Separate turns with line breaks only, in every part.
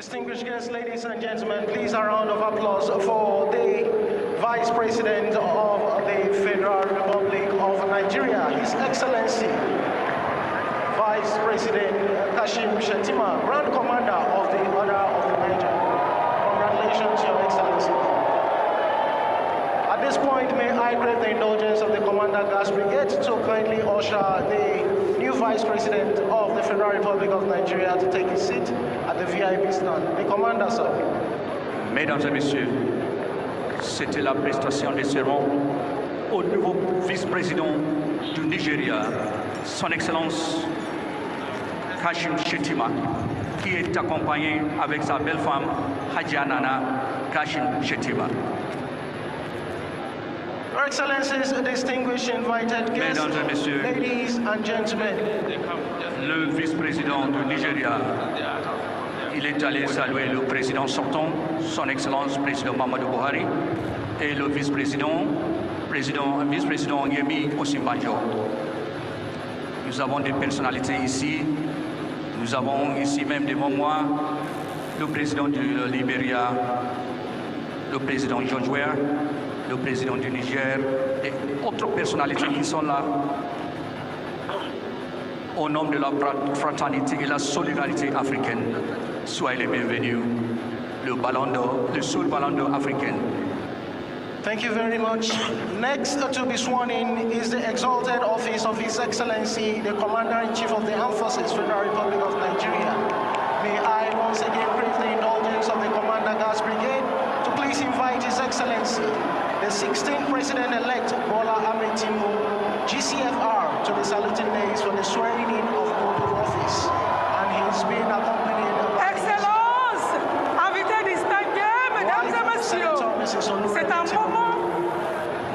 Distinguished guests, ladies and gentlemen, please a round of applause for the Vice President of the Federal Republic of Nigeria, His Excellency, Vice President Kashim Shettima, Grand Commander of the Order of the Major. Congratulations, Your Excellency. At this point, may I crave the indulgence of the Commander Gas Brigade to kindly usher the new Vice President of the Federal Republic of Nigeria to take his seat at the VIP stand. The Commander, sir.
Mesdames et Messieurs, c'était la prestation de serment au nouveau vice-président du Nigeria, Son Excellence Kashim Shettima, qui est accompagné avec sa belle femme Hajianana Kashim Shettima.
Your Excellencies, distinguished invited guests,
Mesdames et Messieurs,
ladies and gentlemen,
le vice-président du Nigeria, il est allé saluer le président sortant, son Excellence président Buhari, et le vice-président, vice-président Yemi Osinbajo. Nous avons des personnalités ici. Nous avons ici même devant moi le président du Libéria, le président George Weah, le président du Niger et autres personnalités qui sont là. Au nom de la fraternité et la solidarité africaine, soyez les bienvenus. Le seul ballon d'or africain.
Thank you very much. Next to be sworn in is the exalted office of His Excellency, the Commander-in-Chief of the Armed Forces, Federal Republic of Nigeria. May I once again crave the indulgence of the Commander Gas Brigade to please invite His Excellency, the 16th President-elect Bola Ahmed Tinubu, GCFR, to the saluting days for the swearing-in of oath of office. And he's being accompanied by
Excellence, invité distingué, mesdames et messieurs, c'est un moment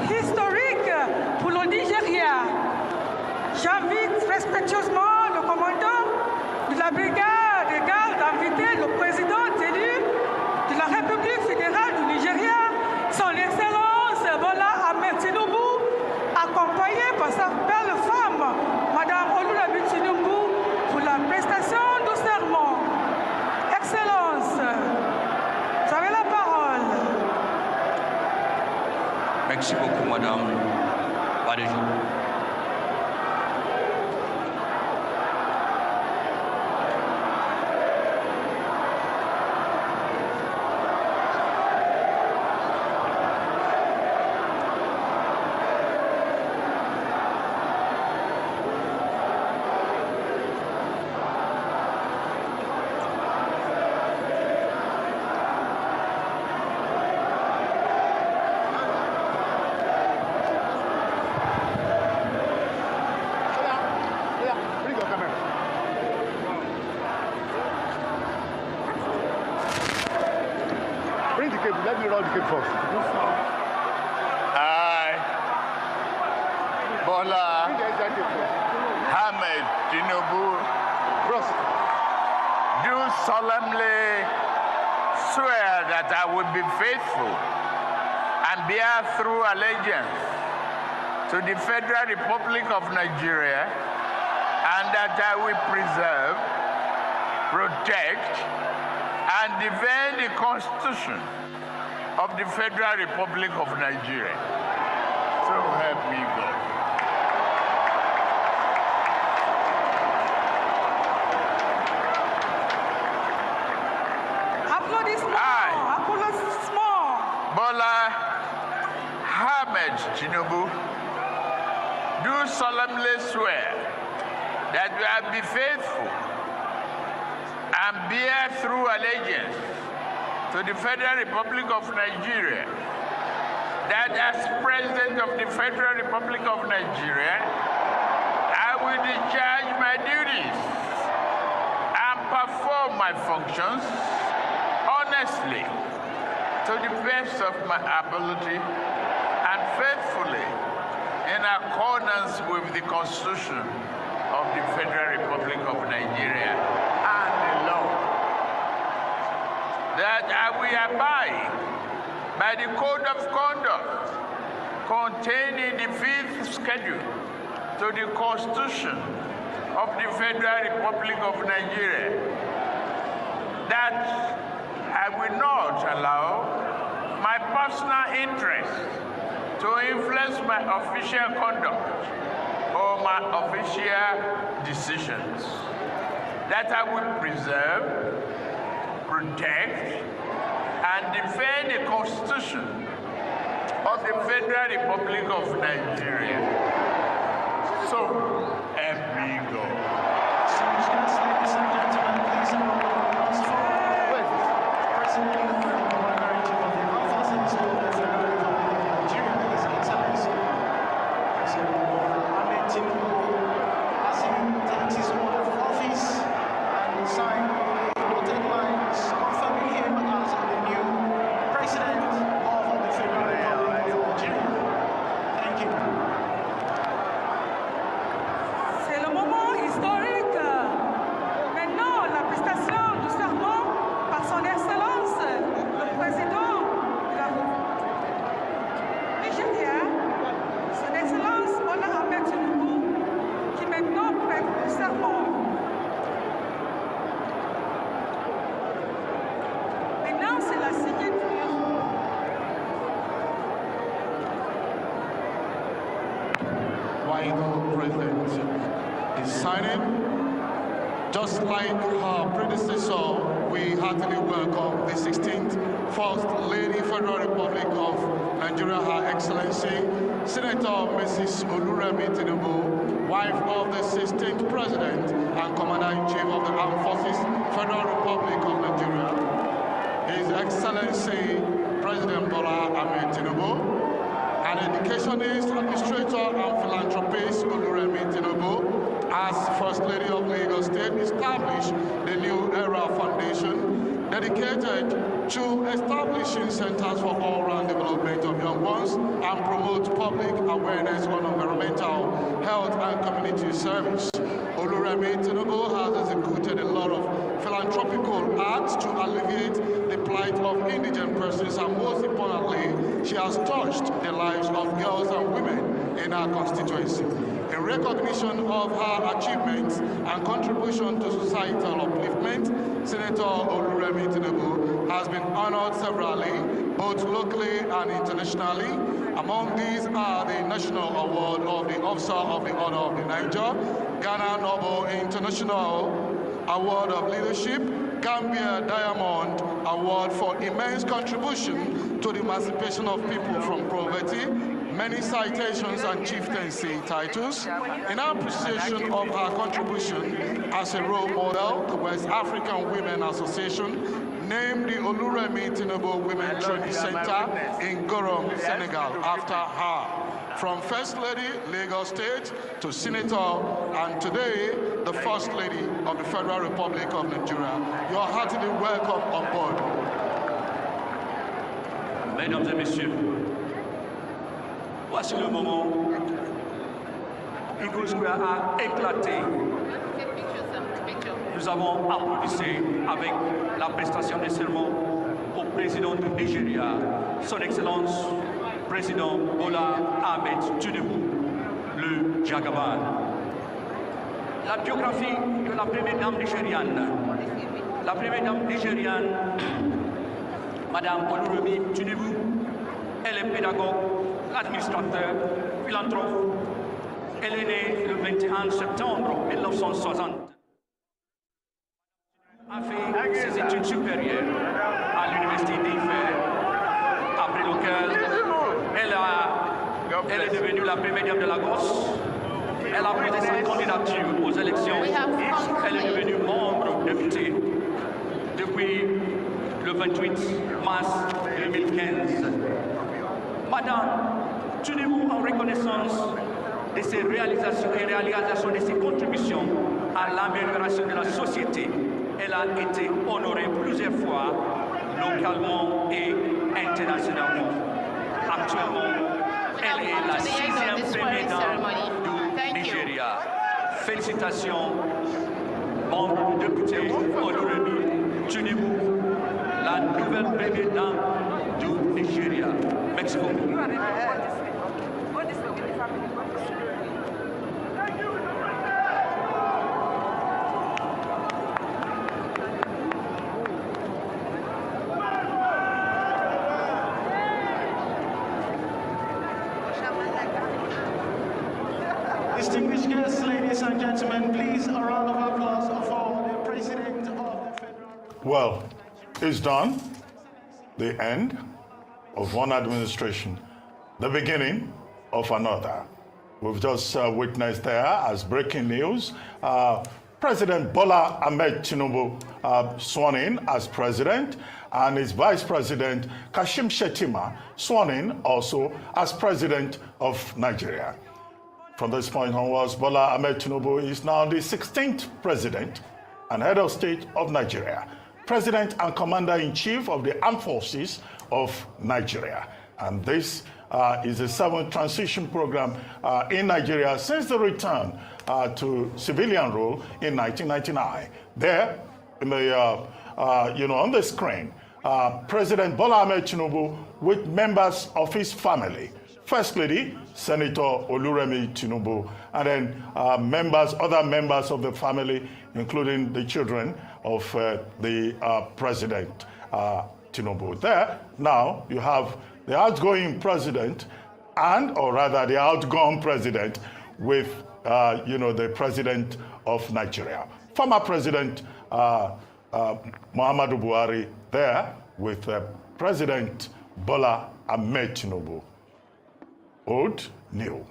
historique pour le Nigeria. J'invite respectueusement le commandant de la brigade de garde à inviter le président élu de la République fédérale du Nigeria, son Excellence Bola Ahmed Tinubu, accompagné par sa belle femme, Madame Olusegun Tinubu, pour la prestation du serment. Excellence, vous avez la parole.
Merci beaucoup, Madame Badejou.
Let me roll the kid first.
I, Bola Ahmed Tinubu, do solemnly swear that I will be faithful and bear true allegiance to the Federal Republic of Nigeria, and that I will preserve, protect, and defend the Constitution of the Federal Republic of Nigeria. So help me God.
Applaudissements.
Bola Ahmed Tinubu, do solemnly swear that I will be faithful and bear true allegiance to the Federal Republic of Nigeria, that as President of the Federal Republic of Nigeria, I will discharge my duties and perform my functions honestly, to the best of my ability, and faithfully, in accordance with the Constitution of the Federal Republic of Nigeria and the law. That I will abide by the Code of Conduct contained in the 5th schedule to the Constitution of the Federal Republic of Nigeria, that I will not allow my personal interest to influence my official conduct or my official decisions. That I will preserve, protect, and defend the Constitution of the Federal Republic of Nigeria. So, help me God.
Ladies and gentlemen, please applause for President and Commander-in-Chief of the Armed Forces of the Federal Republic of Nigeria, His Excellency Ahmed Tinubu, as he takes his oath of office and sign the dotted lines confirming him as the new President of the Federal Republic of Nigeria. Thank you.
C'est le moment historique. Maintenant, la prestation du serment par son Excellence, le Président de la Nigeria, son Excellence Ahmed Tinubu, qui maintenant prête le serment. Maintenant, c'est la signature.
While the President is signing, just like her predecessor, we heartily welcome the 16th First Lady Federal Republic of Nigeria, Her Excellency, Senator Mrs. Oluremi Tinubu, wife of the 16th President and Commander-in-Chief of the Armed Forces, Federal Republic of Nigeria, His Excellency President Bola Ahmed Tinubu, an educationist, administrator, and philanthropist, Oluremi Tinubu, as First Lady of Lagos State, established the New Era Foundation, dedicated to establishing centers for all-round development of young ones and promote public awareness on environmental health and community service. Oluremi Tinubu has executed a lot of philanthropical acts to alleviate the plight of indigent persons, and most importantly, she has touched the lives of girls and women in our constituency. In recognition of her achievements and contribution to societal upliftment, Senator Oluremi Tinubu has been honored severally, both locally and internationally. Among these are the National Award of the Officer of the Order of the Niger, Ghana Noble International Award of Leadership, Gambia Diamond Award for immense contribution to the emancipation of people from poverty, many citations and chieftaincy titles. In appreciation of her contribution as a role model, the West African Women Association named the Oluremi Tinubu Women Training Center in Gorom, Senegal, after her. From First Lady, Lagos State, to Senator, and today, the First Lady of the Federal Republic of Nigeria. You are heartily welcome on board.
Mesdames et messieurs, voici le moment où a éclaté. Nous avons applaudi avec la prestation des serments au président du Nigeria, son Excellence, Président Bola Ahmed Tinubu, le Jagaban. La biographie de la première dame nigériane. La première dame nigériane, Madame Oluremi Tinubu, elle est pédagogue, administrateur, philanthrope. Elle est née le 21 septembre 1960. A fait ses études supérieures à l'Université d'Ife, après lequel elle est devenue la première dame de Lagos. Elle a posé sa candidature aux élections. Elle est devenue membre député depuis le 28 mars 2015. Madame Tinubu, en reconnaissance de ses réalisations et réalisations de ses contributions à l'amélioration de la société, elle a été honorée plusieurs fois, localement et internationalement. Actuellement, elle est la 6e première dame du Nigeria. Félicitations, membre du député Oluremi Tinubu, la nouvelle première dame du Nigeria. Merci beaucoup.
Distinguished guests, ladies and gentlemen, please a round of applause for the President of the Federal.
Well, it's done. The end of one administration, the beginning of another. We've just witnessed there as breaking news, President Bola Ahmed Tinubu sworn in as president, and his vice president Kashim Shettima sworn in also as president of Nigeria. From this point onwards, Bola Ahmed Tinubu is now the 16th president and head of state of Nigeria, president and commander-in-chief of the armed forces of Nigeria. And this is the 7th transition program in Nigeria since the return to civilian rule in 1999. There, in the, on the screen, President Bola Ahmed Tinubu with members of his family. First Lady, Senator Oluremi Tinubu, and then other members of the family, including the children of the President Tinubu. There, now you have the outgoing president, or rather the outgone president, with the president of Nigeria. Former President Muhammadu Buhari there with President Bola Ahmed Tinubu. Old, new.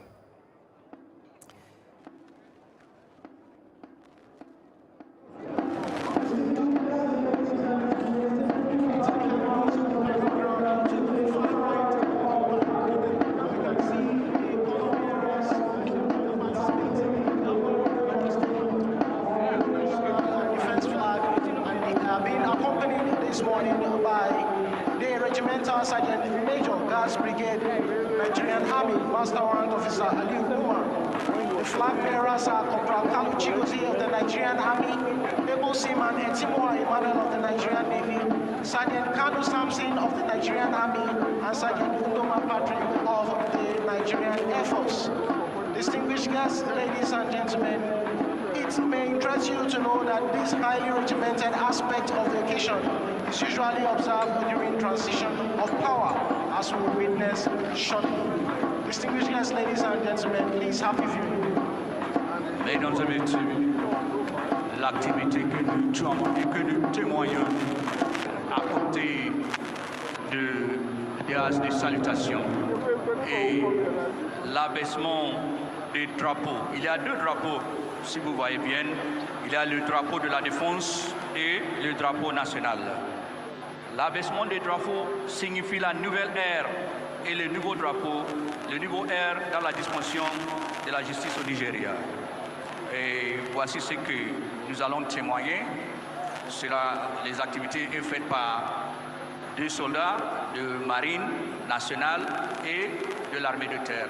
This morning by the Regimental Sergeant Major Guards Brigade, Nigerian Army, Master Warrant Officer Ali Umar. The flag bearers are Corporal Kalu Chigozie of the Nigerian Army, Able Seaman Etimoa Emmanuel of the Nigerian Navy, Sergeant Kanu Samson of the Nigerian Army, and Sergeant Undoma Patrick of the Nigerian Air Force. Distinguished guests, ladies and gentlemen, it may interest you to know that this highly regimented aspect of the occasion is usually observed during transition of power, as we will witness shortly. Distinguished guests, ladies and gentlemen, please happy viewing.
Mesdames et messieurs, l'activité que nous témoignons à côté des salutations et l'abaissement des drapeaux. Il y a 2 drapeaux, si vous voyez bien. Il y a le drapeau de la défense et le drapeau national. L'abaissement des drapeaux signifie la nouvelle ère et le nouveau drapeau, le nouveau ère dans la dispensation de la justice au Nigeria. Et voici ce que nous allons témoigner. Les activités sont faites par 2 soldats de marine nationale et de l'armée de terre.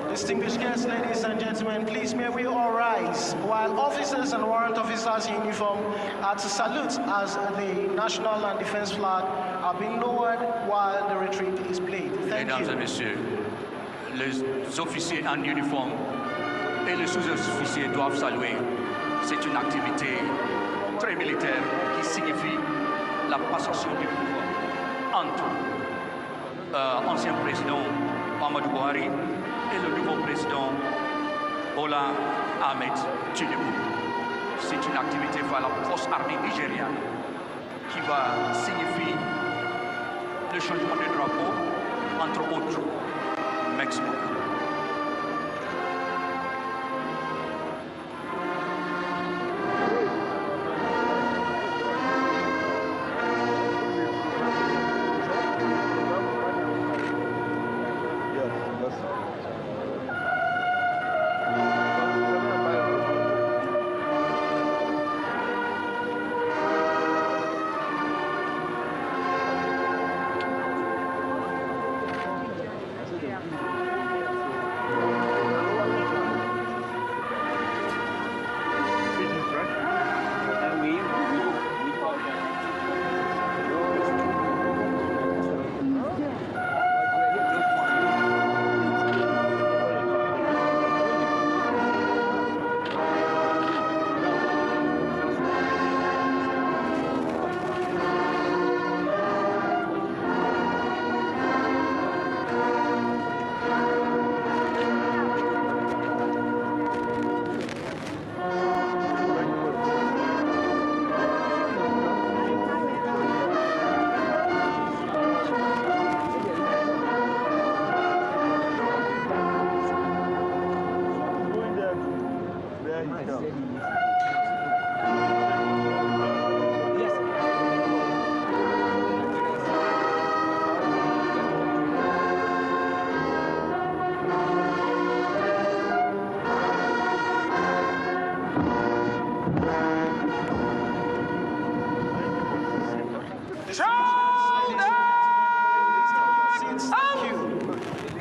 Distinguished guests, ladies and gentlemen, please may we all rise while officers and warrant officers in uniform are to salute as the national and defense flag are being lowered while the retreat is played. Thank
Mesdames
you.
et messieurs, les officiers en uniforme et les sous-officiers doivent saluer. C'est une activité très militaire qui signifie la passation du pouvoir entre ancien président Muhammadu Buhari et le nouveau président Bola Ahmed Tinubu. C'est une activité par la force armée nigériane qui va signifier le changement de drapeau, entre autres. Merci beaucoup.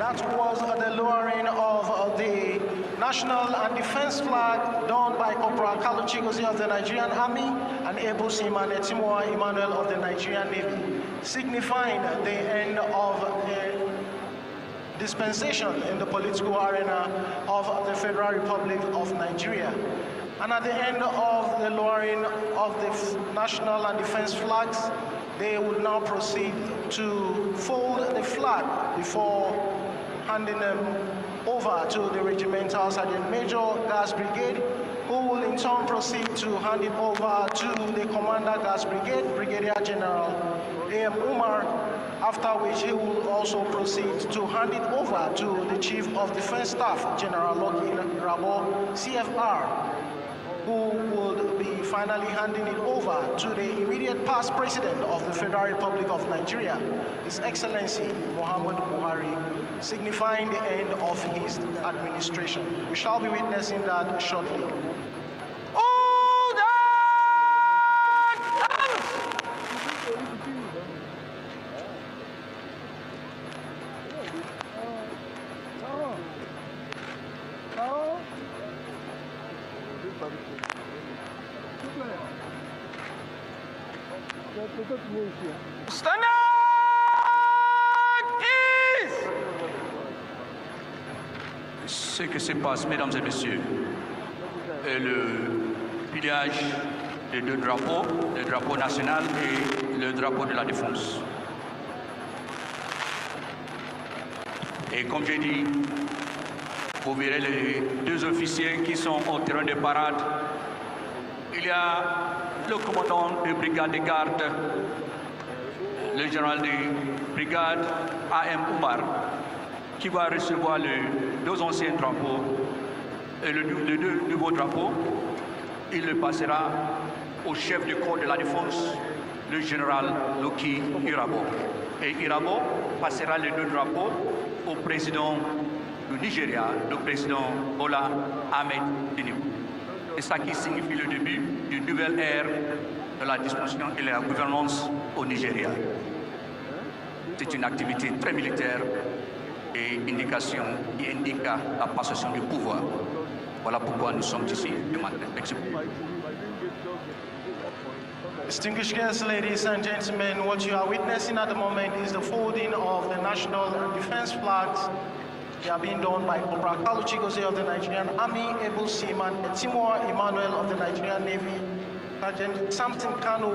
That was the lowering of the national and defense flag done by Corporal Kalu Chigozie of the Nigerian Army and Able Seaman Etimoa Emmanuel of the Nigerian Navy, signifying the end of the dispensation in the political arena of the Federal Republic of Nigeria. And at the end of the lowering of the national and defense flags, they will now proceed to fold the flag before handing them over to the Regimental Sergeant Major Gas Brigade, who will in turn proceed to hand it over to the Commander Gas Brigade, Brigadier General A.M. Umar, after which he will also proceed to hand it over to the Chief of Defense Staff, General Lucky Rabo, CFR, who would be finally handing it over to the immediate past President of the Federal Republic of Nigeria, His Excellency Muhammadu Buhari, signifying the end of his administration. We shall be witnessing that shortly.
Stand up!
Ce que se passe, mesdames et messieurs, est le pillage des deux drapeaux, le drapeau national et le drapeau de la défense. Et comme j'ai dit, vous verrez les deux officiers qui sont au terrain de parade. Il y a le commandant de brigade de garde, le général de brigade A.M. Umar, qui va recevoir les deux anciens drapeaux et le deux nouveaux drapeaux. Il le passera au chef du corps de la défense, le général Lucky Irabo. Et Irabo passera les deux drapeaux au président du Nigeria, le président Bola Ahmed Tinubu. C'est ça qui signifie le début d'une nouvelle ère de la disposition et de la gouvernance au Nigeria. C'est une activité très militaire et indication qui indique la passation du pouvoir. Voilà pourquoi nous sommes ici ce matin.
Distinguished guests, ladies and gentlemen, what you are witnessing at the moment is the folding of the national and defense flags. They are being done by Corporal Kalu Chigozie of the Nigerian Army, Able Seaman Etimoa Emmanuel of the Nigerian Navy, Sergeant Samson Kanu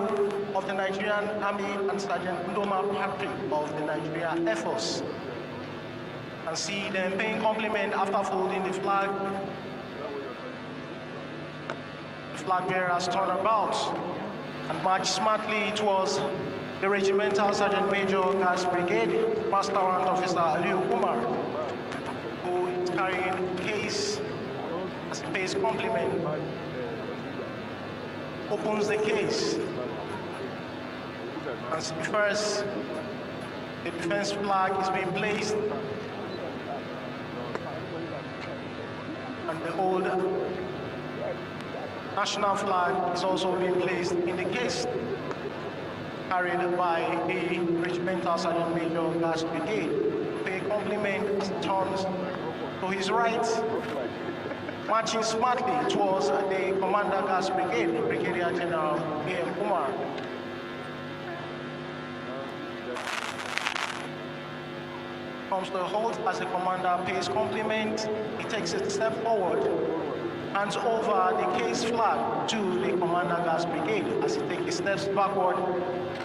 of the Nigerian Army, and Sergeant Ndoma Patrick of the Nigerian Air Force. And see them paying compliment after folding the flag. The flag bearers turn about and march smartly towards the Regimental Sergeant Major Gas Brigade, Master Warrant Officer Aliyu Umar, who is carrying the case as he pays compliment, opens the case, and first the defense flag is being placed, and the old national flag is also being placed in the case, carried by the Regimental Sergeant Major Gas Brigade. Pay compliment as he turns to his right, marching smartly towards the Commander Gas Brigade, Brigadier General A.M. Umar. Comes to a halt as the commander pays compliment. He takes a step forward, hands over the case flag to the Commander Gas Brigade. As he takes steps backward,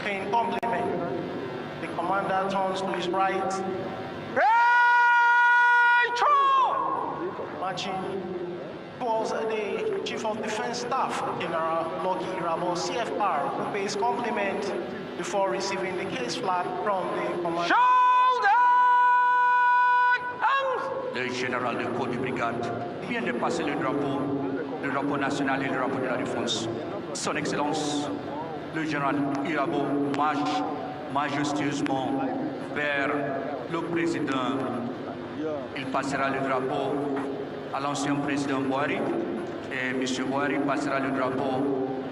paying compliment, the commander turns to his right, marching towards the Chief of Defense Staff, General Lucky Rabo, CFR, who pays compliment before receiving the case flag from the commander.
Le général de corps de brigade vient de passer le drapeau national et le drapeau de la défense. Son Excellence, le général Irabo marche majestueusement vers le président. Il passera le drapeau à l'ancien président Buhari et M. Buhari passera le drapeau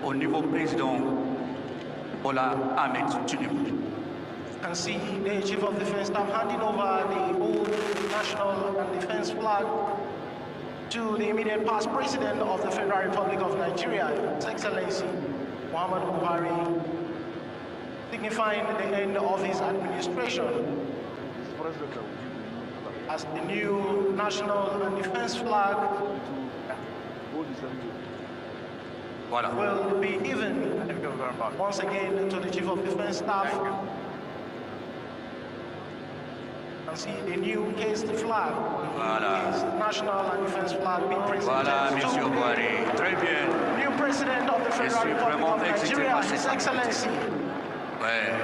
au nouveau président Bola Ahmed Tinubu.
You can see the Chief of Defense Staff handing over the old national and defense flag to the immediate past president of the Federal Republic of Nigeria, His Excellency Muhammadu Buhari, signifying the end of his administration, as the new national and defense flag will be given once again to the Chief of Defense Staff. And see the new cased flag, national and defense flag being presented
Monsieur Buhari, très bien.
New President of the Federal Republic of Nigeria, His Excellency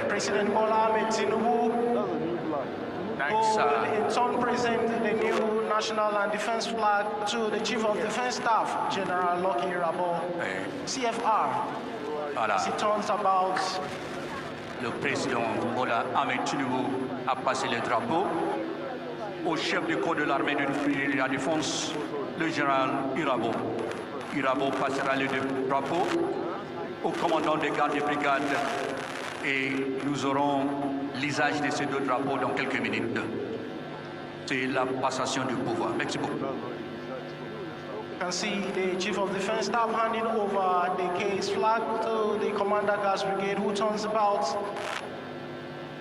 President Bola Ahmed Tinubu, who will in turn present the new national and defense flag to the Chief of Defense Staff, General Lucky Rabo, CFR, as he turns about.
Le président Bola Ahmed Tinubu a passé le drapeau au chef du corps de l'armée de la défense, le général Irabo. Irabo passera le drapeau au commandant des gardes de brigade et nous aurons l'usage de ces deux drapeaux dans quelques minutes. C'est la passation du pouvoir. Merci beaucoup.
You can see the Chief of Defense Staff handing over the case flag to the Commander Guards Brigade, who turns about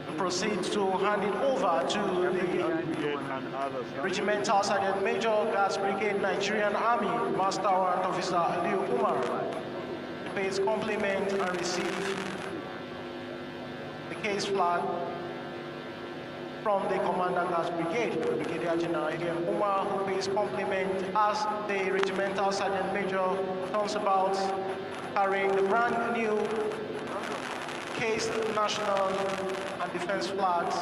and proceeds to hand it over to the Regimental Sergeant Major Guards Brigade, Nigerian Army, Master Warrant Officer Aliu Umar. He pays compliment and receives the case flag from the Commander Guards Brigade, Brigadier General Aliu Umar, who pays compliment as the Regimental Sergeant Major turns about carrying the brand new cased national and defense flags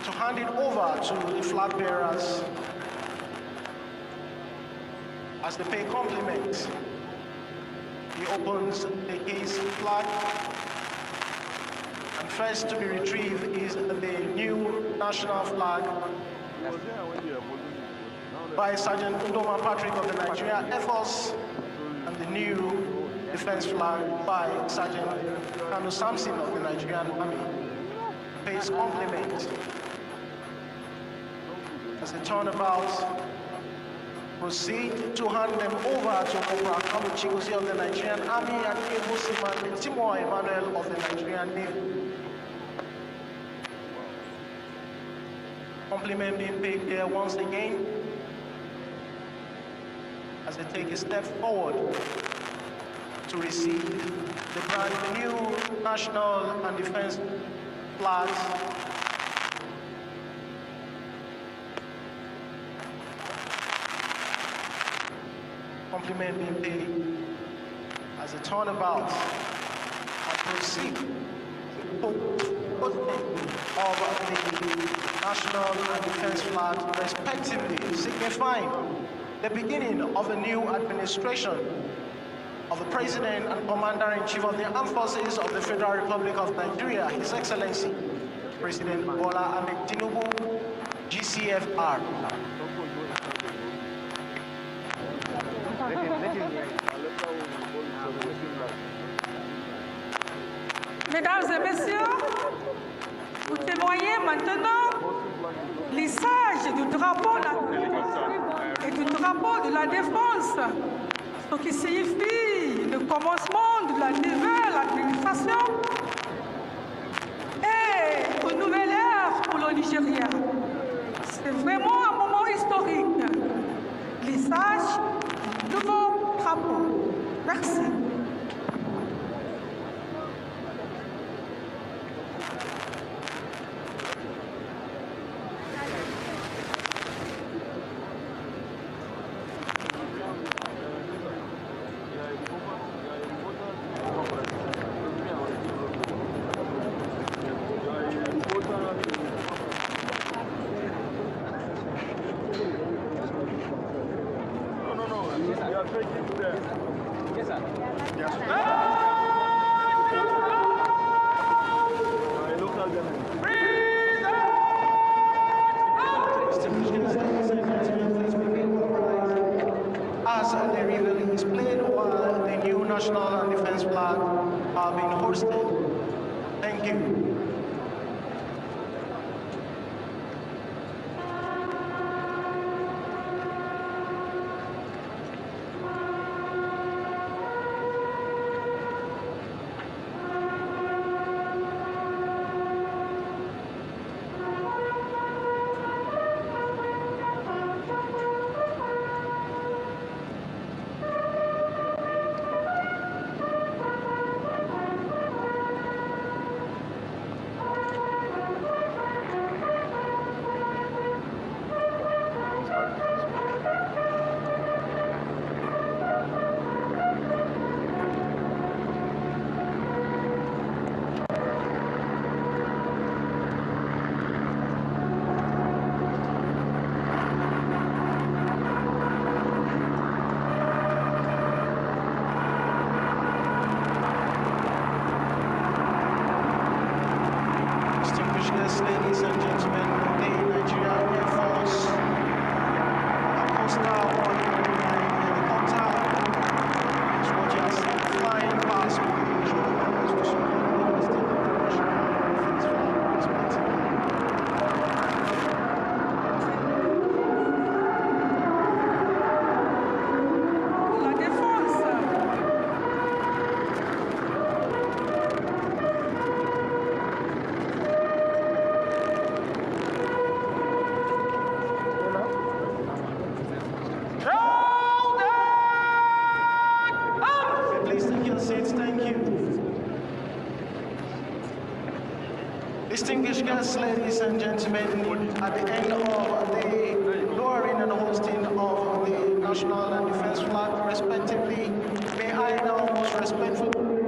to hand it over to the flag bearers as they pay compliment. He opens the case flag, and first to be retrieved is the new national flag by Sergeant Ndoma Patrick of the Nigerian Air Force, and the new defense flag by Sergeant Kanu Samson of the Nigerian Army. Pays compliment as they turn about, proceed to hand them over to Corporal Kamu Chigozie of the Nigerian Army and Ebo Siman Timo Emmanuel of the Nigerian Navy. Compliment being paid there once again as they take a step forward to receive the brand new national and defense flags compliment being paid as a turnabout and proceed of the national and defense flags respectively, signifying the beginning of a new administration of the President and Commander-in-Chief of the Armed Forces of the Federal Republic of Nigeria, His Excellency President Bola Ahmed Tinubu, GCFR.
Mesdames et messieurs, vous témoignez maintenant l'issage du drapeau et du drapeau de la défense, ce qui signifie le commencement de la nouvelle administration et une nouvelle ère pour le Nigeria. C'est vraiment un moment historique, l'issage du nouveau drapeau. Merci.
As the reveille is played while the new national and defense flag are being hosted. Thank you. Distinguished guests, ladies and gentlemen, at the end of the lowering and hosting of the national and defense flag, respectively, may I now most respectfully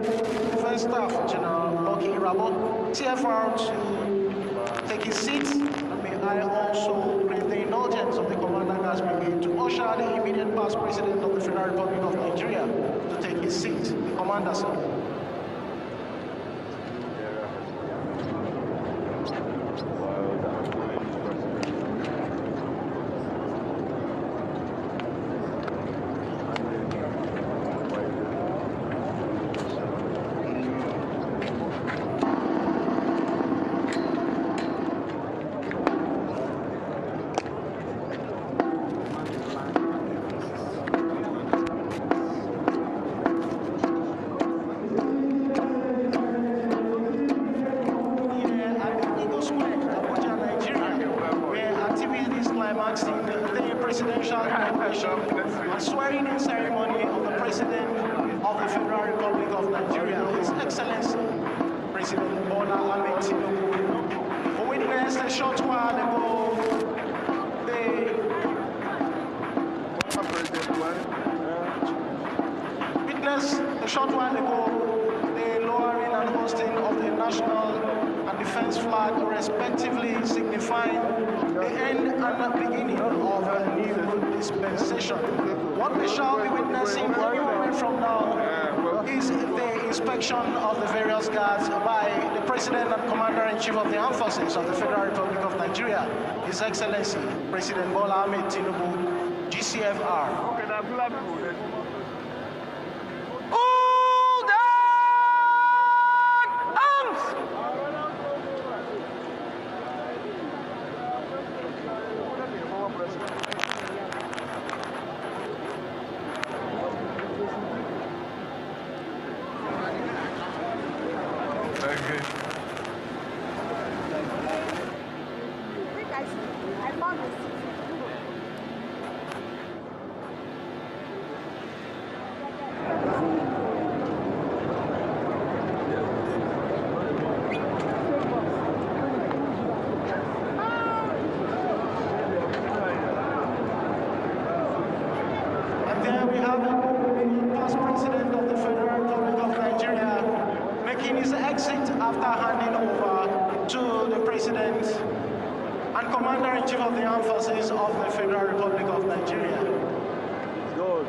Defense Staff General Bucky Irabo, TFR, to take his seat. And may I also crave the indulgence of the Commander Gas Brigade to usher the immediate past President of the Federal Republic of Nigeria to take his seat. The Commander, sir. The presidential inauguration and swearing-in ceremony of the President of the Federal Republic of Nigeria, His Excellency President Bola Ahmed Tinubu. We witnessed a short while ago the lowering and hosting of the national and defense flag, respectively, signifying the end and the beginning of a new dispensation. What we shall be witnessing any moment from now is the inspection of the various guards by the President and Commander-in-Chief of the Armed Forces of the Federal Republic of Nigeria, His Excellency President Bola Ahmed Tinubu, GCFR. His exit after handing over to the President and Commander-in-Chief of the Armed Forces of the Federal Republic of Nigeria. Good.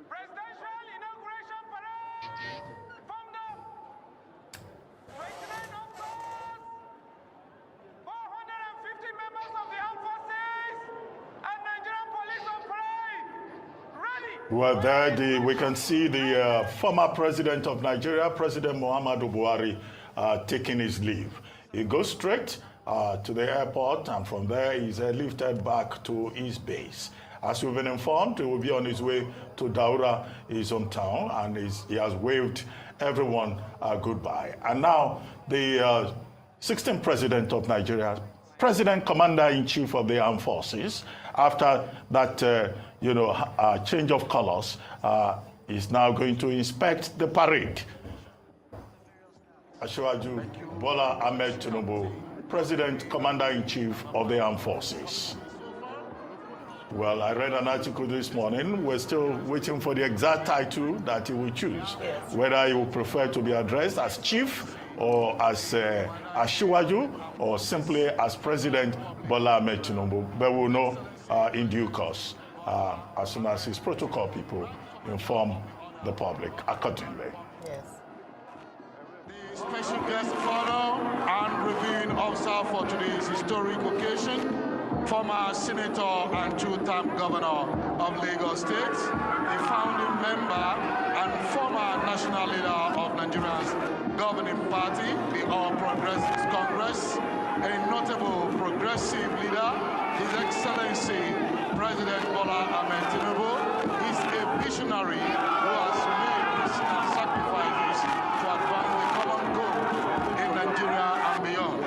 Presidential inauguration parade from the 29 October, 450 members of the armed forces and Nigerian police on parade. Ready.
Well, there we can see the former president of Nigeria, President Muhammadu Buhari, taking his leave. He goes straight to the airport, and from there he's lifted back to his base. As we've been informed, he will be on his way to Daura, his hometown, and he has waved everyone goodbye. And now the 16th president of Nigeria, President Commander-in-Chief of the Armed Forces, after that change of colors, is now going to inspect the parade. Asiwaju Bola Ahmed Tinubu, President Commander-in-Chief of the Armed Forces. Well, I read an article this morning. We're still waiting for the exact title that he will choose. Yes. Whether he will prefer to be addressed as Chief or as Asiwaju or simply as President Bola Ahmed Tinubu. But we'll know in due course as soon as his protocol people inform the public accordingly.
Yes.
The special guest photo and reviewing officer for today's historic occasion, former senator and two-term governor of Lagos State, a founding member and former national leader of Nigeria's governing party, the All Progressives Congress, a notable progressive leader, His Excellency President Bola Ahmed Tinubu, is a visionary who has made sacrifices to advance the common goal in Nigeria and beyond.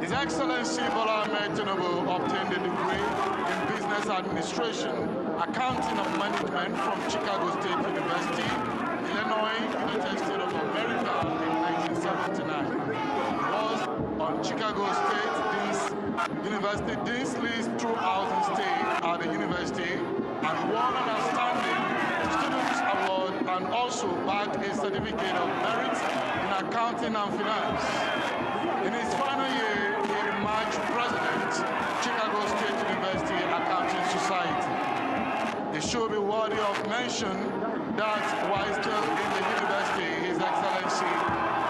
His Excellency Bola Ahmed Tinubu obtained a degree in business administration, accounting and management from Chicago State University, Illinois, United States of America in 1979. He was on Chicago State University Dean's List throughout his stay at the university and won an outstanding Students Award and also bagged a certificate of merit in accounting and finance. In his final year, he emerged president, Chicago State University Accounting Society. It should be worthy of mention that while still in the university, His Excellency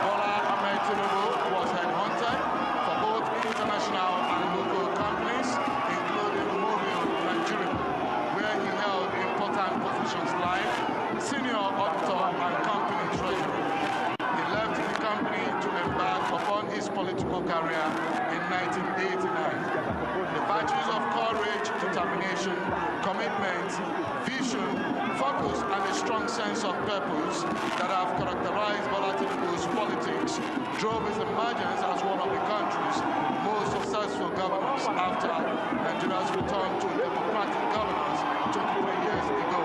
Bola Ahmed Tinubu was headhunted for both international and local companies, including Mobile, Nigeria, where he held important positions like senior auditor and company treasurer. He left the company to embark upon his political career in 1989. The virtues of courage, determination, commitment, vision, focus, and a strong sense of purpose that have characterized Bola Tinubu's politics drove his emergence as one of the country's most successful governors after Nigeria's return to democratic governance 23 years ago.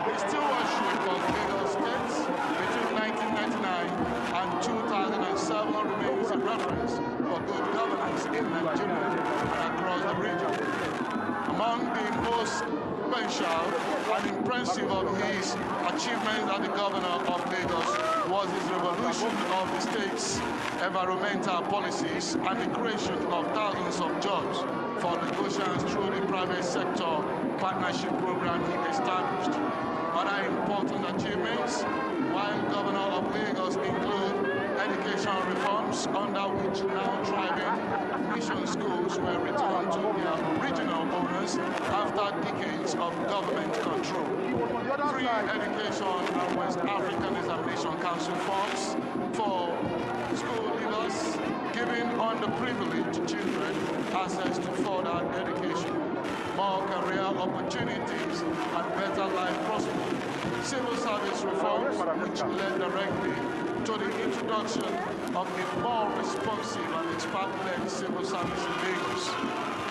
His stewardship of Lagos State between 1999 and 2007 remains a reference for good governance in Nigeria and across the region. Among the most influential and impressive of his achievements as the governor of Lagos was his revolution of the state's environmental policies and the creation of thousands of jobs for Lagosians through the private sector partnership program he established. Other important achievements while governor of Lagos include education reforms, under which now thriving mission schools were returned to their original owners after decades of government control. Free education and West African Examination Council forms for school leaders, giving underprivileged children access to further education, more career opportunities, and better life prospects. Civil service reforms, which led directly to the introduction of a more responsive and expert-led civil service in Lagos.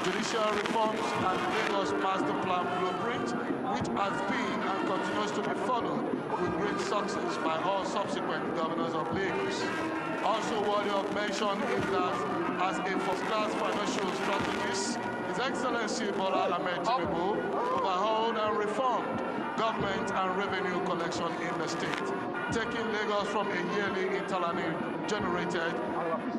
Judicial reforms and Lagos Master Plan blueprint, which has been and continues to be followed with great success by all subsequent governors of Lagos. Also worthy of mention is that as a first-class financial strategist, His Excellency Bola Ahmed Tinubu overhauled and reformed government and revenue collection in the state, taking Lagos from a yearly internally generated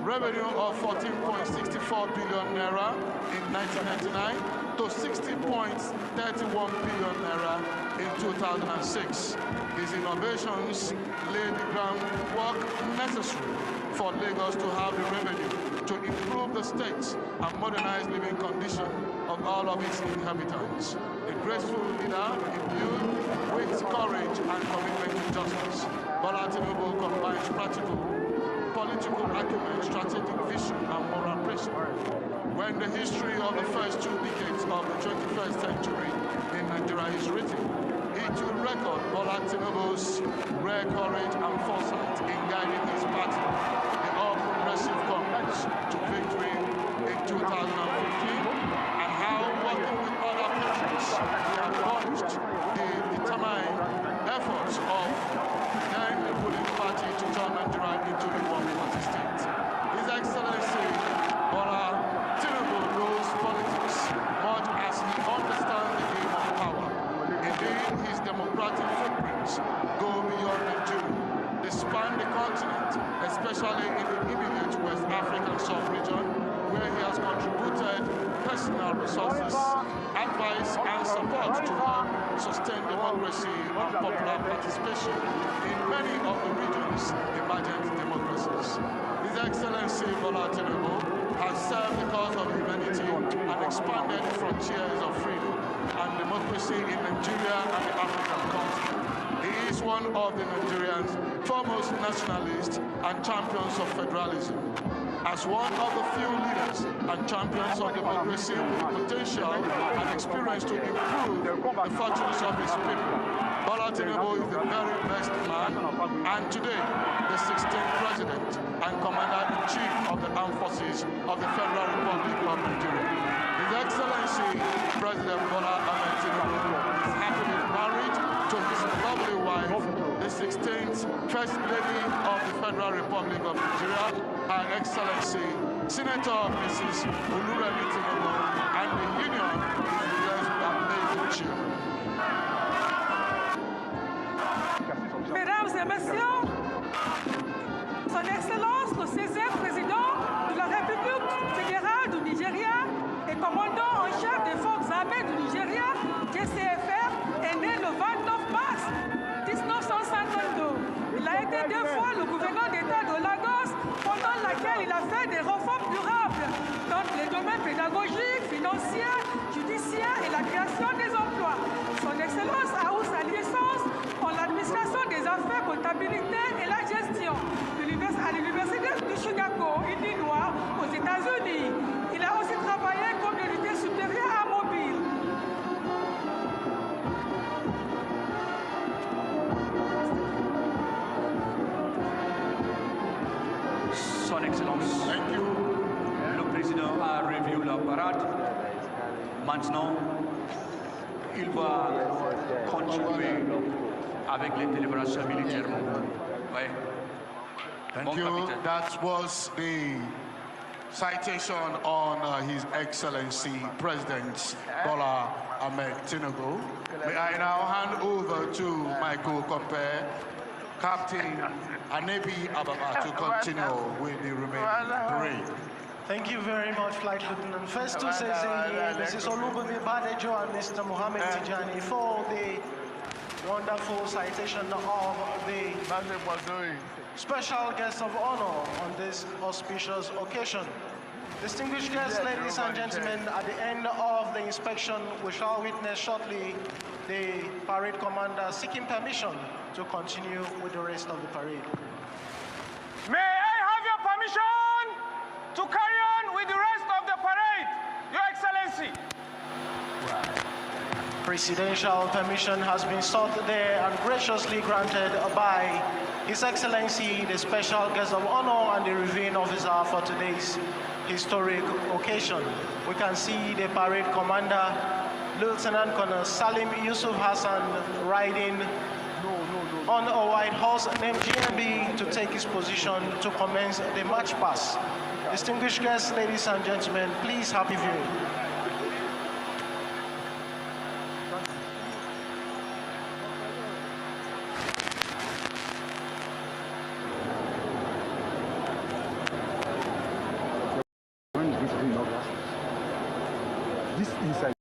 revenue of 14.64 billion naira in 1999 to 60.31 billion naira in 2006. These innovations laid the groundwork necessary for Lagos to have the revenue to improve the state and modernize living conditions of all of its inhabitants. A graceful leader imbued with courage and commitment to justice, Bola Tinubu combines practical political acumen, strategic vision, and moral principle. When the history of the first 2 decades of the 21st century in Nigeria is written, it will record Bola Tinubu's rare courage and foresight in guiding his party, the All Progressive Congress, to victory in 2015, and how, working with other countries, he advanced the determined efforts of then the ruling party to turn Nigeria into a one-party state. His Excellency Bola Tinubu knows politics much as he understands the game of power. Indeed, his democratic footprints go beyond Nigeria. They span the continent, especially in the immediate West African sub-region, where he has contributed personal resources, advice, and support to help sustain democracy and popular participation in many of the region's emergent democracies. His Excellency Bola Tinubu has served the cause of humanity and expanded the frontiers of freedom and democracy in Nigeria and the African continent. He is one of the Nigerians' foremost nationalists and champions of federalism. as one of the few leaders and champions of democracy with the potential and experience to improve the fortunes of his people. Bola Tinubu is the very best man, and today, the 16th President and Commander-in-Chief of the Armed Forces of the Federal Republic of Nigeria. His Excellency, President Bola Tinubu, is happily married to his lovely wife, the 16th First Lady of the Federal Republic of Nigeria, Her Excellency, Senator Mrs. Oluremi Tinubu, and the union is blessed with amazing children.
Mesdames et messieurs, Son Excellence, le 16e président de la République fédérale du Nigeria et commandant en chef des forces armées du Nigeria, GCFR, est né le 29 mars 1952. Il a été 2 fois le gouverneur d'État de Lagos, pendant laquelle il a fait des réformes durables dans les domaines pédagogiques, financiers, judiciaires et la création des emplois. Son Excellence a eu sa licence en l'administration des affaires, comptabilité et la gestion à l'Université de Chicago, Illinois, aux États-Unis. Il a aussi travaillé comme unité supérieure à Mobile.
Son Excellence, le président a revu la parade. Maintenant, il va continuer avec les délibérations militaires. Ouais.
Thank you. That was the citation on His Excellency President Bola Ahmed Tinubu. May I now hand over to my co-compare, Captain Anebi Ababa, to continue with the remaining parade.
Thank you very much, Flight Lieutenant. First to say Mrs. Olubumi Badejo and Mr. Mohammed Tijani for the wonderful citation of the special guest of honor on this auspicious occasion. Distinguished guests, ladies and gentlemen, at the end of the inspection, we shall witness shortly the parade commander seeking permission to continue with the rest of the parade.
May I have your permission to carry on with the rest of the parade, Your Excellency?
Presidential permission has been sought there and graciously granted by His Excellency, the special guest of honor and the reviewing officer for today's historic occasion. We can see the parade commander, Lieutenant Colonel Salim Yusuf Hassan, riding on a white horse named GMB to take his position to commence the march past. Distinguished guests, ladies and gentlemen, please happy viewing.
This inside.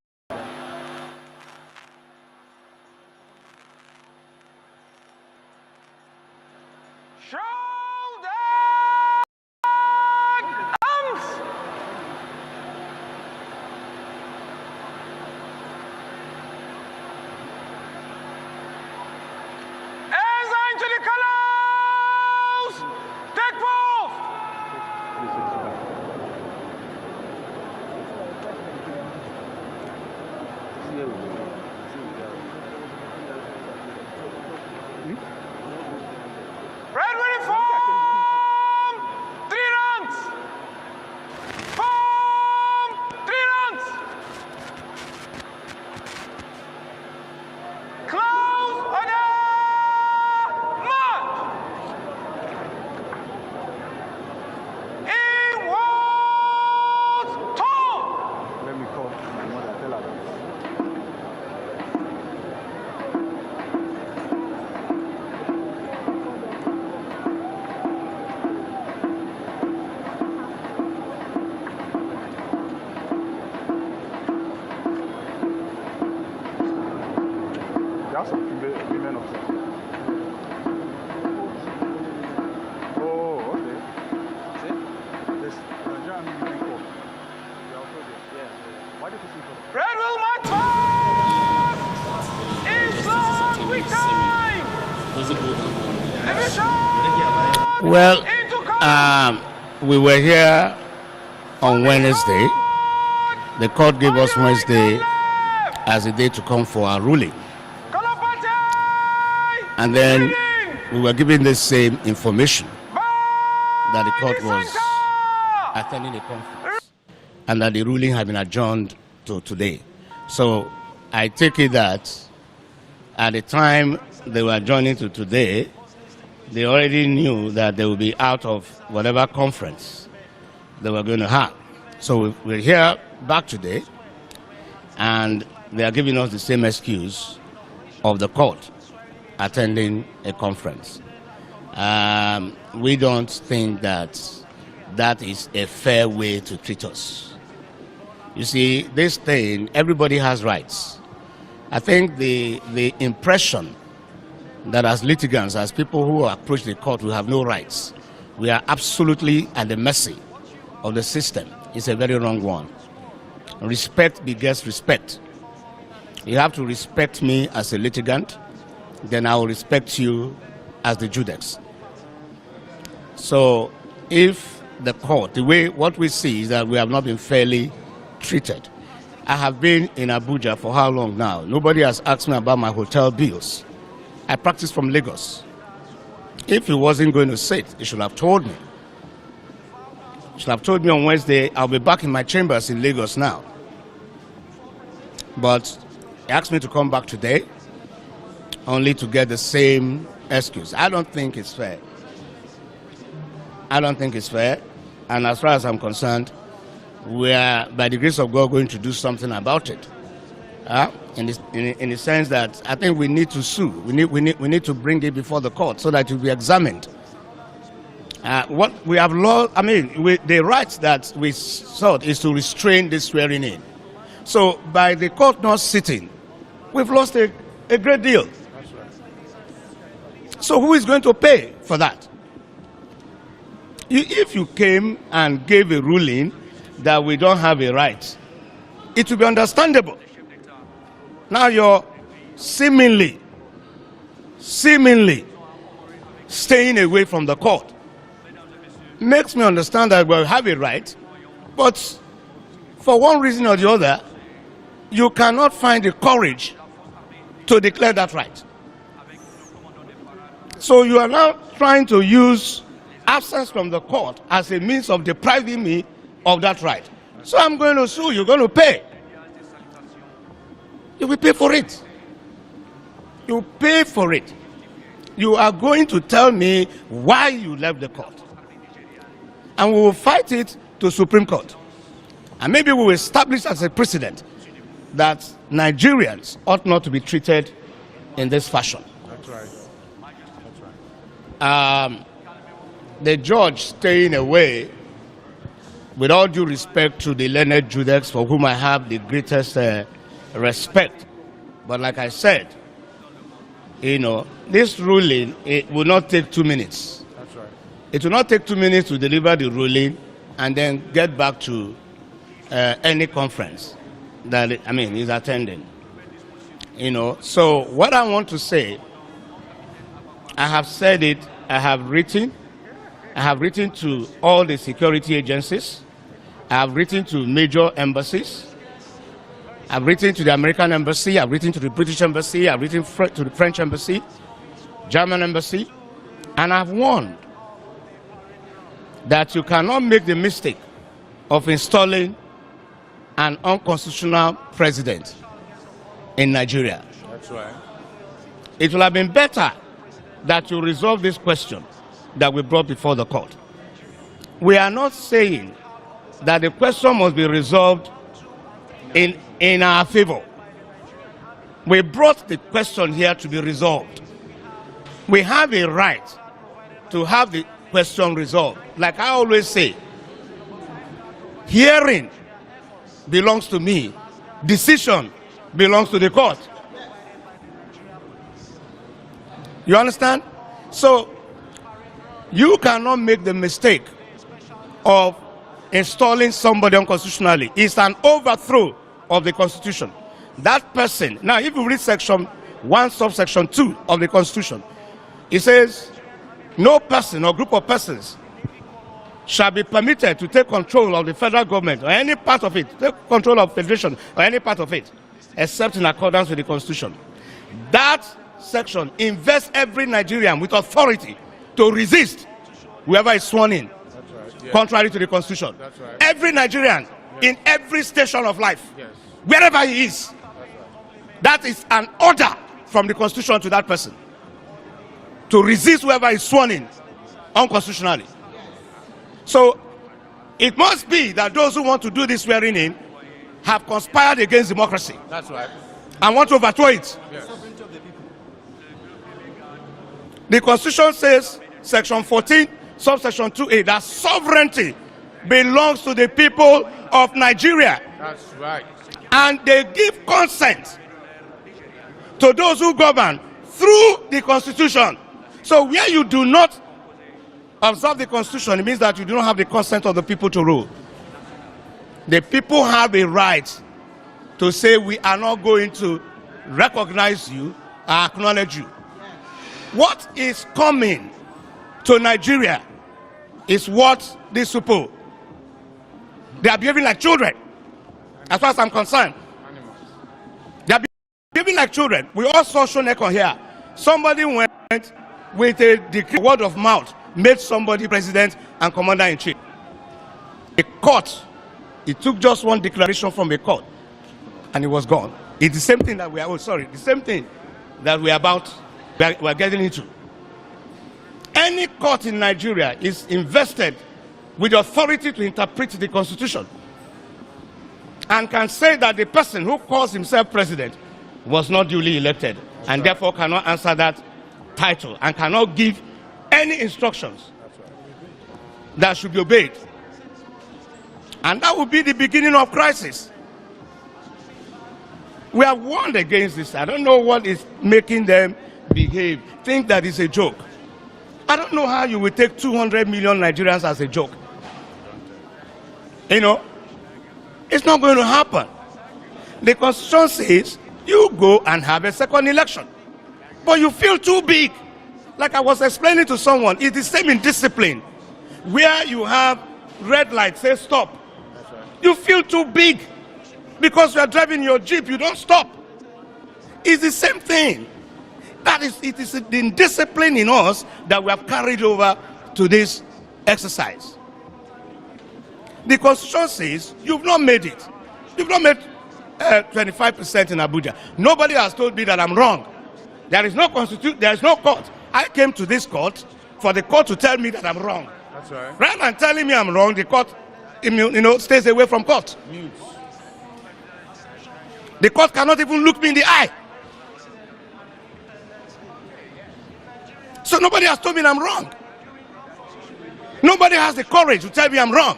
Well, we were here on Wednesday. The court gave us Wednesday as a day to come for our ruling. And then we were given the same information that the court was attending a conference and that the ruling had been adjourned to today. So I take it that at the time they were adjourning to today, they already knew that they would be out of whatever conference they were going to have. So we're here back today, and they are giving us the same excuse of the court attending a conference. We don't think that that is a fair way to treat us. You see, this thing, everybody has rights. I think the impression that as litigants, as people who approach the court, we have no rights, we are absolutely at the mercy of the system, is a very wrong one. Respect begets respect. You have to respect me as a litigant, then I will respect you as the judex. So if the court, what we see is that we have not been fairly treated. I have been in Abuja for how long now? Nobody has asked me about my hotel bills. I practice from Lagos. If he wasn't going to sit, he should have told me. He should have told me on Wednesday, I'll be back in my chambers in Lagos now. But he asked me to come back today, only to get the same excuse. I don't think it's fair. I don't think it's fair. And as far as I'm concerned, we are, by the grace of God, going to do something about it. In the sense that I think we need to sue. We need to bring it before the court so that it will be examined. What we have lost, the rights that we sought is to restrain this swearing in. So by the court not sitting, we've lost a great deal. That's right. So who is going to pay for that? If you came and gave a ruling that we don't have a right, it will be understandable. Now you're seemingly staying away from the court. Makes me understand that we have a right, but for one reason or the other, you cannot find the courage to declare that right. So you are now trying to use absence from the court as a means of depriving me of that right. So I'm going to sue, you're going to pay. You will pay for it. You pay for it. You are going to tell me why you left the court. And we will fight it to Supreme Court. And maybe we will establish as a precedent that Nigerians ought not to be treated in this fashion.
That's right. That's right.
The judge staying away, with all due respect to the learned judex, for whom I have the greatest respect. But like I said, this ruling, it will not take 2 minutes.
That's right.
It will not take 2 minutes to deliver the ruling and then get back to any conference that is attending. So what I want to say, I have said it, I have written to all the security agencies, I have written to major embassies, I've written to the American embassy, I've written to the British embassy, I've written to the French embassy, German embassy, and I've warned that you cannot make the mistake of installing an unconstitutional president in Nigeria.
That's right.
It will have been better that you resolve this question that we brought before the court. We are not saying that the question must be resolved in our favor. We brought the question here to be resolved. We have a right to have the question resolved. Like I always say, hearing belongs to me, decision belongs to the court. You understand? So you cannot make the mistake of installing somebody unconstitutionally. It's an overthrow of the Constitution. That person, now if you read section 1 subsection 2 of the Constitution, it says no person or group of persons shall be permitted to take control of the federal government or any part of it, take control of federation or any part of it, except in accordance with the Constitution. That section invests every Nigerian with authority to resist whoever is sworn in, contrary to the Constitution. Every Nigerian in every station of life, wherever he is, that is an order from the Constitution to that person to resist whoever is sworn in unconstitutionally. So it must be that those who want to do this swearing in have conspired against democracy.
That's right.
And want to overthrow it.
Yes.
The Constitution says, Section 14, subsection 2A, that sovereignty belongs to the people of Nigeria.
That's right.
And they give consent to those who govern through the Constitution. So where you do not observe the Constitution, it means that you do not have the consent of the people to rule. The people have a right to say, we are not going to recognize you or acknowledge you. What is coming to Nigeria is what these people, they are behaving like children, as far as I'm concerned. They are behaving like children. We all saw Shonekon here. Somebody went with a decree, word of mouth, made somebody president and commander-in-chief. A court, it took just one declaration from a court, and it was gone. It's the same thing that we are, the same thing that we are getting into. Any court in Nigeria is invested with the authority to interpret the Constitution and can say that the person who calls himself president was not duly elected and therefore cannot answer that title and cannot give any instructions that should be obeyed. And that would be the beginning of crisis. We have warned against this. I don't know what is making them behave, think that it's a joke. I don't know how you will take 200 million Nigerians as a joke. You know, it's not going to happen. The Constitution says you go and have a second election, but you feel too big. Like I was explaining to someone, it's the same in discipline. Where you have red light, say stop. You feel too big because you are driving your Jeep, you don't stop. It's the same thing. It is the indiscipline in us that we have carried over to this exercise. The Constitution says you've not made it. You've not made 25% in Abuja. Nobody has told me that I'm wrong. There is no constitution. There is no court. I came to this court for the court to tell me that I'm wrong.
That's right.
Rather than telling me I'm wrong, the court, stays away from court.
Mutes.
The court cannot even look me in the eye. So nobody has told me I'm wrong. Nobody has the courage to tell me I'm wrong.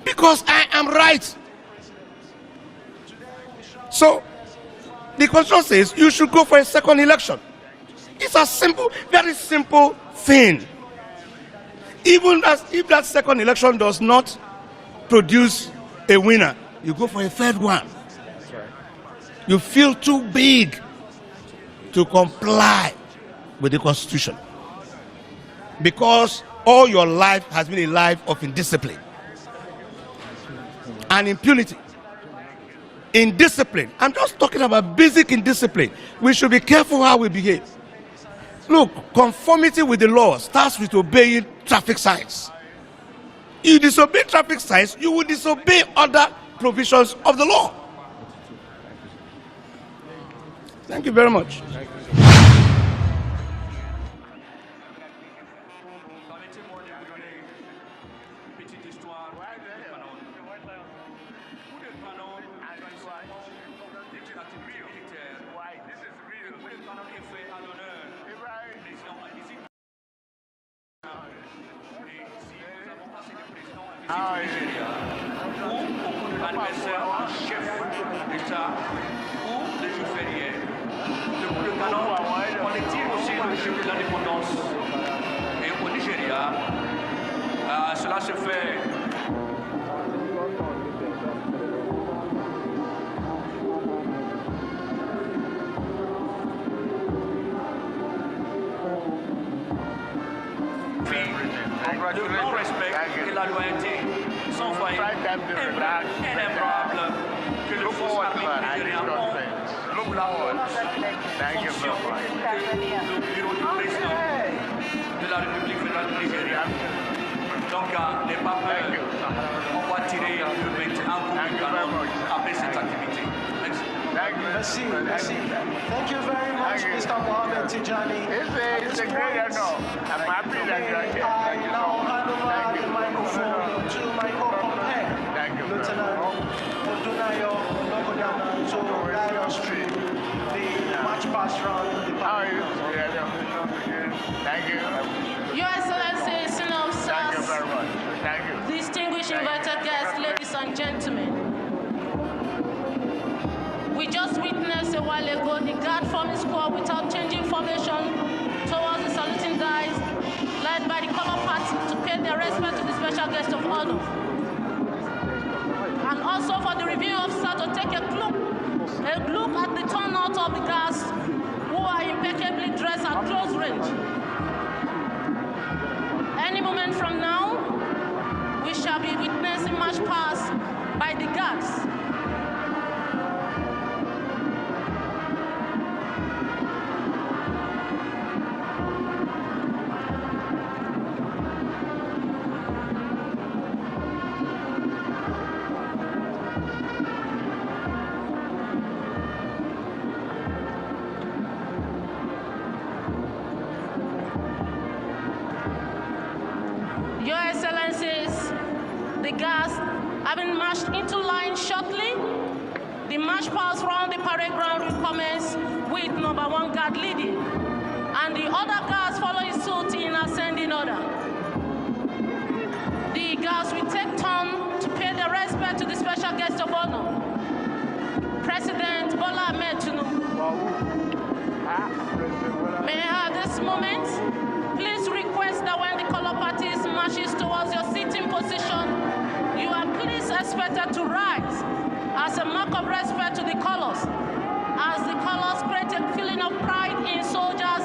Because I am right. So the Constitution says you should go for a second election. It's a simple, very simple thing. Even if that second election does not produce a winner, you go for a third one. You feel too big to comply with the Constitution because all your life has been a life of indiscipline and impunity. Indiscipline. I'm just talking about basic indiscipline. We should be careful how we behave. Look, conformity with the law starts with obeying traffic signs. You disobey traffic signs, you will disobey other provisions of the law. Thank you very much.
Adversaire en chef d'État ou de jour férié. Le canon collectif aussi le jour de l'indépendance. Et au Nigeria, cela se fait. le grand respect et la loyauté sans faillir inébranlable que les forces armées nigériennes ont pour la fonction que le bureau du président de la République fédérale du Nigeria. Donc, n'est pas peur, on va tirer le 21 coup de canon après cette activité. Merci.
Merci, merci. Thank you very much, Mr. Mohammed Tijani.
It's a great honor. I'm happy that you are here.
I now hand over the microphone to my co-compare, Lieutenant Odunayo Lokodana, to guide us through the march past round.
How are you? Thank you.
Your Excellency, senior officers,
Thank you very much. Thank you.
distinguished invited guests, ladies and gentlemen. We just witnessed a while ago the guard forming squad without changing formation towards the saluting guys led by the color party to pay their respect to the special guest of honor. And also for the review officer to take a look at the turnout of the guards who are impeccably dressed at close range. Any moment from now, we shall be witnessing march past by the guards. Your Excellencies, the guards having marched into line shortly, the march past round the parade ground will commence with number 1 guard leading, and the other guards following suit in ascending order. The guards will take turn to pay their respect to the special guest of honor, President Bola Ahmed Tinubu. May I at this moment please request that when the color parties marches towards your seating position, you are please expected to rise as a mark of respect to the colors, as the colors create a feeling of pride in soldiers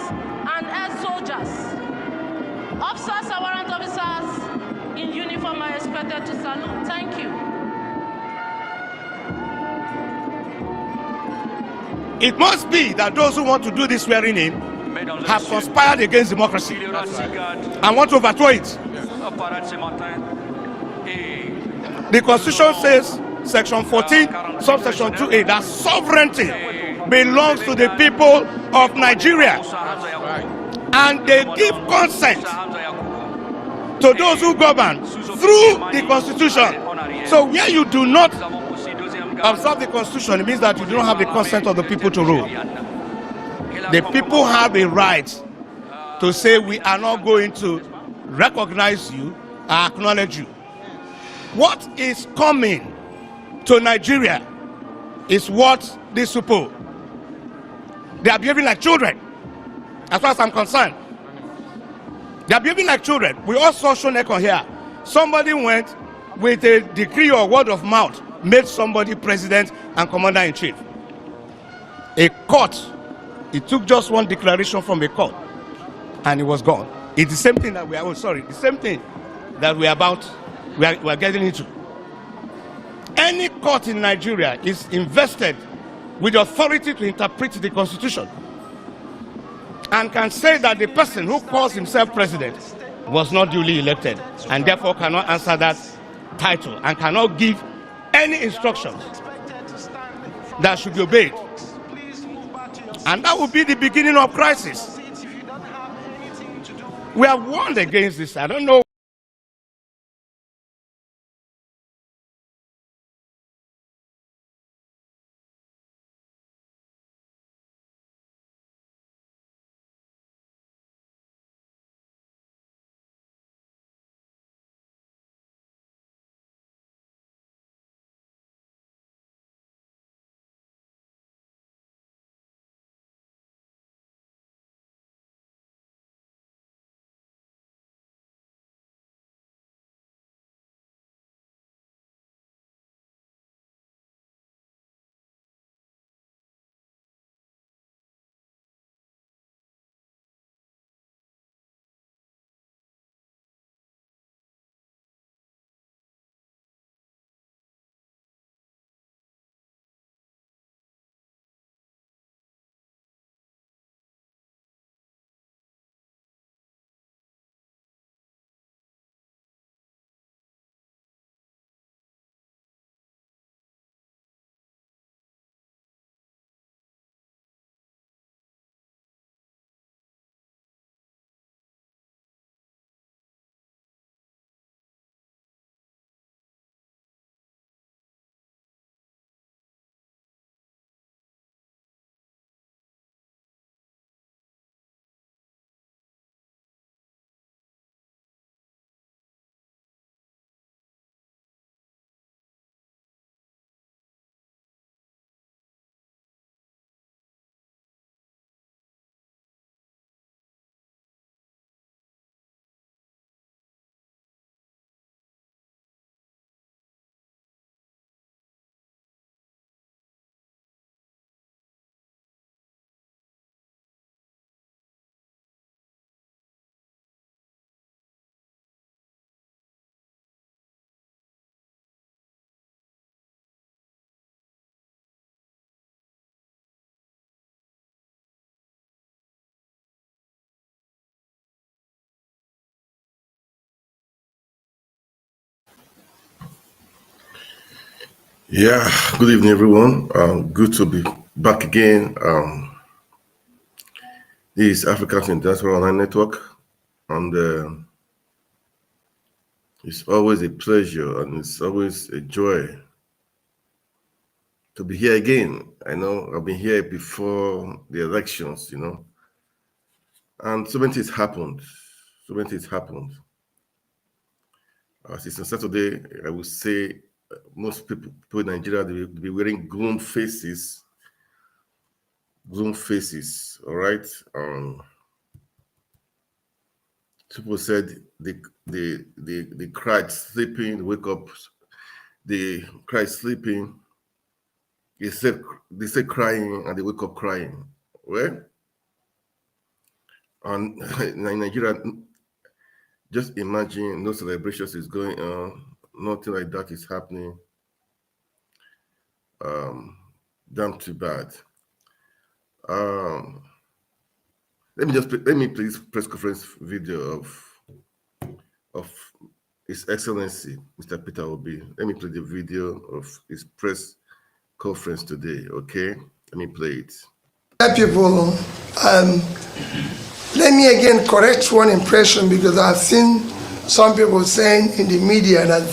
and ex-soldiers. Officers and warrant officers in uniform are expected to salute. Thank you.
It must be that those who want to do this swearing in have conspired against democracy and want to overthrow it. The Constitution says, Section 14, subsection 2A, that sovereignty belongs to the people of Nigeria, and they give consent to those who govern through the Constitution. So where you do not observe the Constitution, it means that you do not have the consent of the people to rule. The people have a right to say, we are not going to recognize you or acknowledge you. What is coming to Nigeria is what these people, they are behaving like children, as far as I'm concerned. They are behaving like children. We all saw Shonekon here. Somebody went with a decree or word of mouth, made somebody president and commander-in-chief. A court, it took just one declaration from a court, and it was gone. It's the same thing that we are, the same thing that we are getting into. Any court in Nigeria is invested with the authority to interpret the Constitution and can say that the person who calls himself president was not duly elected and therefore cannot answer that title and cannot give any instructions that should be obeyed. And that will be the beginning of crisis. We have warned against this. I don't know
Yeah, good evening, everyone. Good to be back again. This is Africa's International Online Network, and it's always a pleasure and it's always a joy to be here again. I know I've been here before the elections, and so many things happened. So many things happened. Since on Saturday, I would say most people in Nigeria, they will be wearing gloom faces. All right. People said they cried sleeping, wake up, they cried sleeping. They said crying and they wake up crying. Well, and in Nigeria, just imagine no celebrations is going on, nothing like that is happening. Damn too bad. Let me please press conference video of His Excellency Mr. Peter Obi. Let me play the video of his press conference today. Okay, let me play it.
People, let me again correct one impression, because I've seen some people saying in the media that